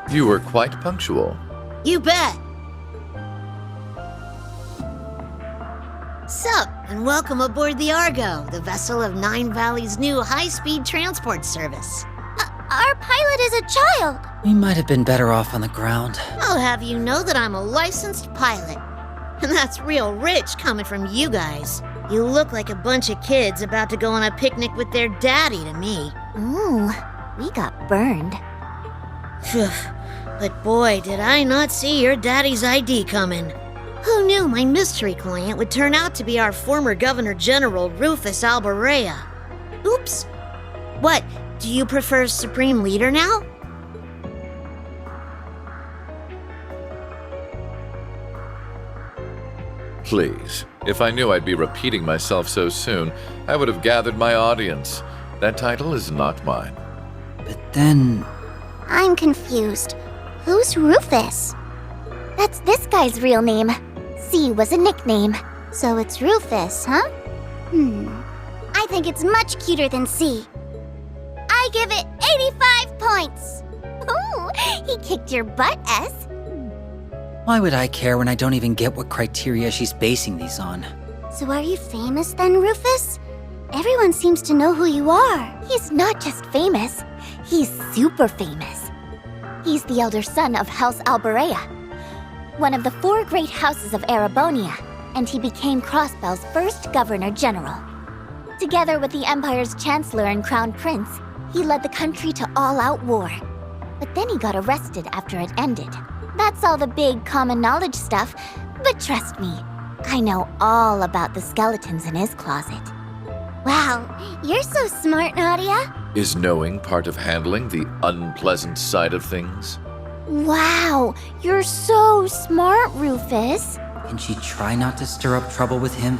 You were quite punctual. You bet. Sup, and welcome aboard the Argo, the vessel of Nine Valley's new high-speed transport service. Our pilot is a child. We might have been better off on the ground. I'll have you know that I'm a licensed pilot. And that's real rich coming from you guys. You look like a bunch of kids about to go on a picnic with their daddy to me. Ooh, we got burned. Phew. But boy, did I not see your daddy's ID coming. Who knew my mystery client would turn out to be our former Governor General, Rufus Albarrea? Oops. What, do you prefer Supreme Leader now? Please, if I knew I'd be repeating myself so soon, I would have gathered my audience. That title is not mine. But then... I'm confused. Who's Rufus? That's this guy's real name. C was a nickname. So it's Rufus, huh? I think it's much cuter than C. I give it 85 points. Ooh, he kicked your butt, S. Why would I care when I don't even get what criteria she's basing these on? So are you famous then, Rufus? Everyone seems to know who you are. He's not just famous, he's super famous. He's the elder son of House Albarrea, one of the 4 great houses of Erebonia, and he became Crossbell's first Governor General. Together with the Empire's Chancellor and Crown Prince, he led the country to all-out war. But then he got arrested after it ended. That's all the big common knowledge stuff, but trust me, I know all about the skeletons in his closet. Wow, you're so smart, Nadia. Is knowing part of handling the unpleasant side of things? Wow, you're so smart, Rufus. Can she try not to stir up trouble with him?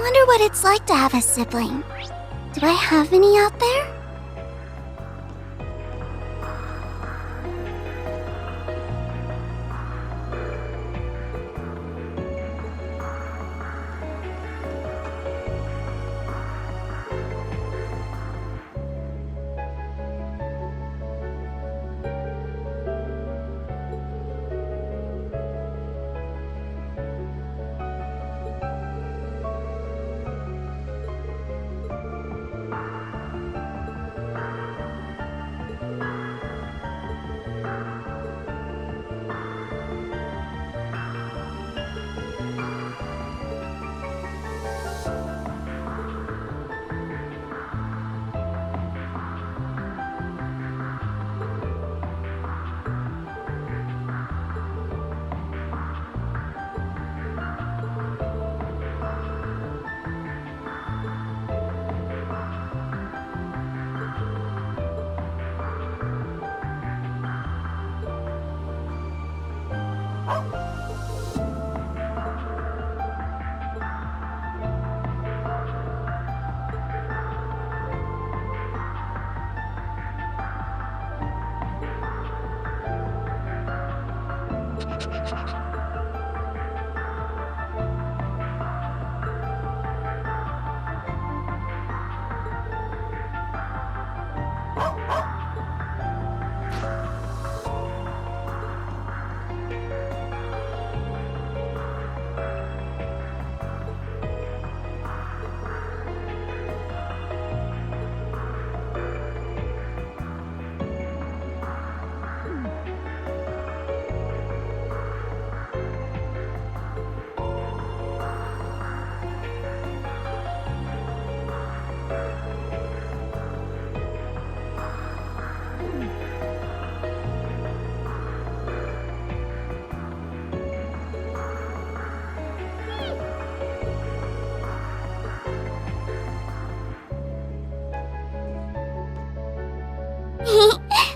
Wonder what it's like to have a sibling. Do I have any out there?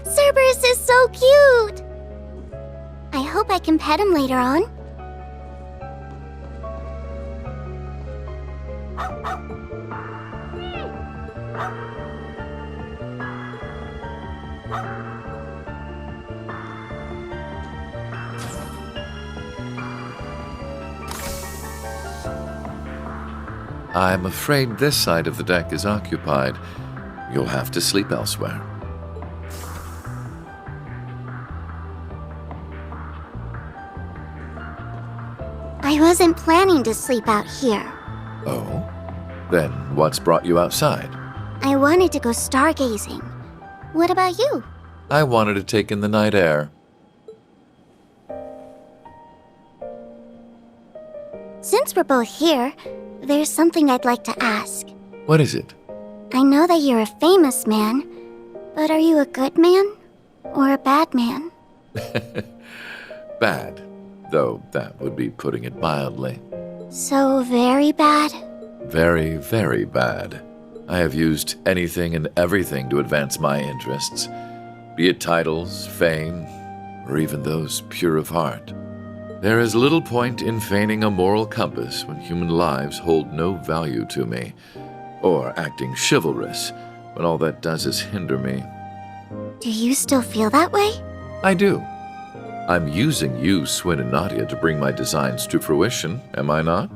Cerberus is so cute! I hope I can pet him later on. I'm afraid this side of the deck is occupied. You'll have to sleep elsewhere. I wasn't planning to sleep out here. Oh? Then what's brought you outside? I wanted to go stargazing. What about you? I wanted to take in the night air. Since we're both here, there's something I'd like to ask. What is it? I know that you're a famous man, but are you a good man or a bad man? Bad, though that would be putting it mildly. So very bad? Very, very bad. I have used anything and everything to advance my interests, be it titles, fame, or even those pure of heart. There is little point in feigning a moral compass when human lives hold no value to me, or acting chivalrous when all that does is hinder me. Do you still feel that way? I do. I'm using you, Swin and Nadia, to bring my designs to fruition, am I not?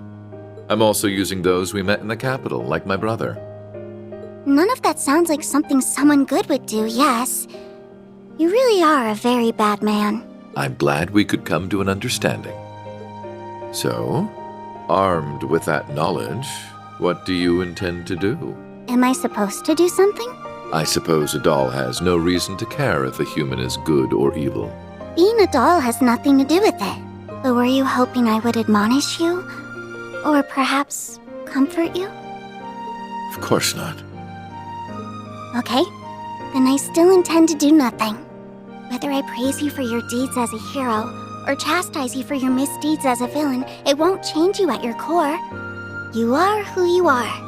I'm also using those we met in the capital, like my brother. None of that sounds like something someone good would do, yes. You really are a very bad man. I'm glad we could come to an understanding. So, armed with that knowledge, what do you intend to do? Am I supposed to do something? I suppose a doll has no reason to care if a human is good or evil. Being a doll has nothing to do with it. But were you hoping I would admonish you? Or perhaps comfort you? Of course not. Okay, then I still intend to do nothing. Whether I praise you for your deeds as a hero, or chastise you for your misdeeds as a villain, it won't change you at your core. You are who you are.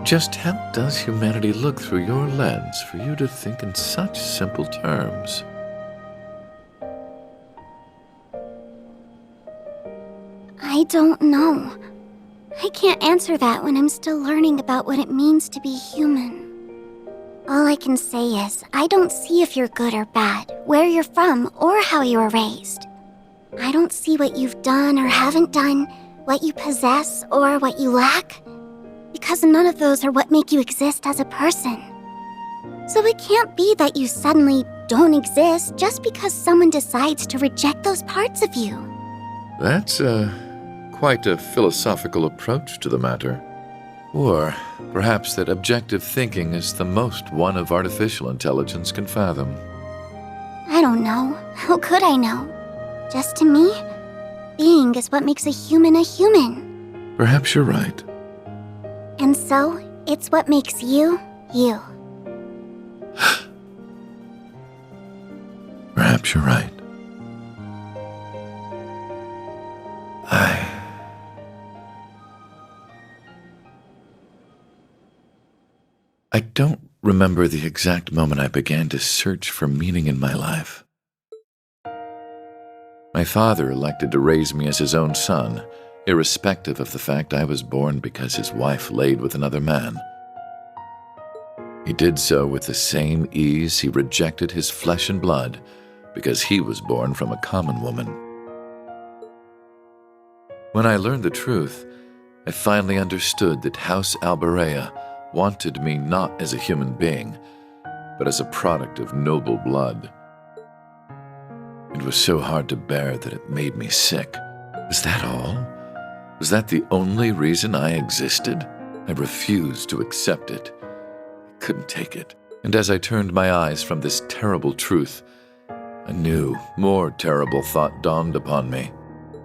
Just how does humanity look through your lens for you to think in such simple terms? I don't know. I can't answer that when I'm still learning about what it means to be human. All I can say is, I don't see if you're good or bad, where you're from, or how you were raised. I don't see what you've done or haven't done, what you possess or what you lack, because none of those are what make you exist as a person. So it can't be that you suddenly don't exist just because someone decides to reject those parts of you. That's quite a philosophical approach to the matter. Or perhaps that objective thinking is the most one of artificial intelligence can fathom. I don't know. How could I know? Just to me, being is what makes a human a human. Perhaps you're right. And so, it's what makes you, you. Perhaps you're right. I don't remember the exact moment I began to search for meaning in my life. My father elected to raise me as his own son, irrespective of the fact I was born because his wife laid with another man. He did so with the same ease he rejected his flesh and blood because he was born from a common woman. When I learned the truth, I finally understood that House Alborea wanted me not as a human being, but as a product of noble blood. It was so hard to bear that it made me sick. Was that all? Was that the only reason I existed? I refused to accept it. I couldn't take it. And as I turned my eyes from this terrible truth, a new, more terrible thought dawned upon me.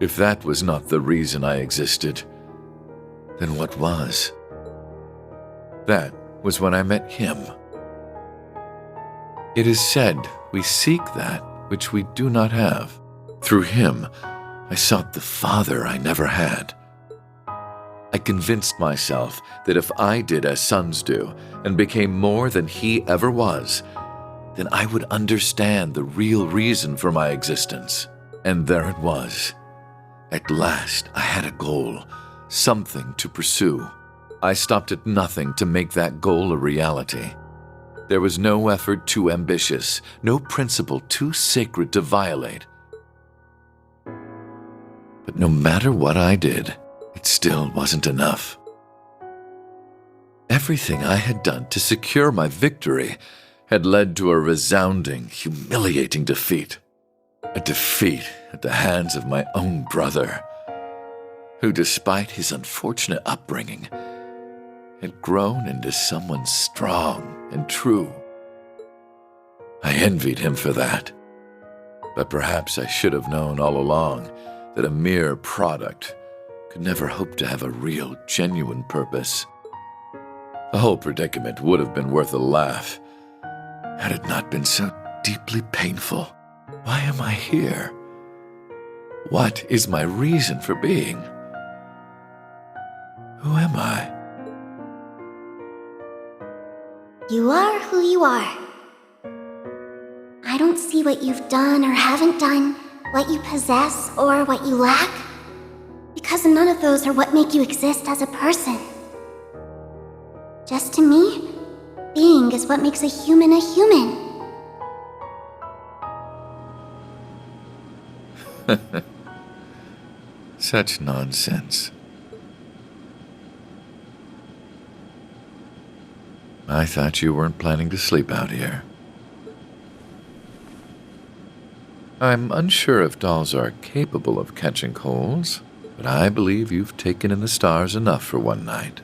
If that was not the reason I existed, then what was? That was when I met him. It is said we seek that which we do not have. Through him, I sought the Father I never had. I convinced myself that if I did as sons do and became more than he ever was, then I would understand the real reason for my existence. And there it was. At last, I had a goal, something to pursue. I stopped at nothing to make that goal a reality. There was no effort too ambitious, no principle too sacred to violate. But no matter what I did, it still wasn't enough. Everything I had done to secure my victory had led to a resounding, humiliating defeat. A defeat at the hands of my own brother, who, despite his unfortunate upbringing, had grown into someone strong and true. I envied him for that, but perhaps I should have known all along that a mere product could never hope to have a real, genuine purpose. The whole predicament would have been worth a laugh had it not been so deeply painful. Why am I here? What is my reason for being? Who am I? You are who you are. I don't see what you've done or haven't done, what you possess or what you lack, because none of those are what make you exist as a person. Just to me, being is what makes a human a human. Such nonsense. I thought you weren't planning to sleep out here. I'm unsure if dolls are capable of catching colds, but I believe you've taken in the stars enough for one night.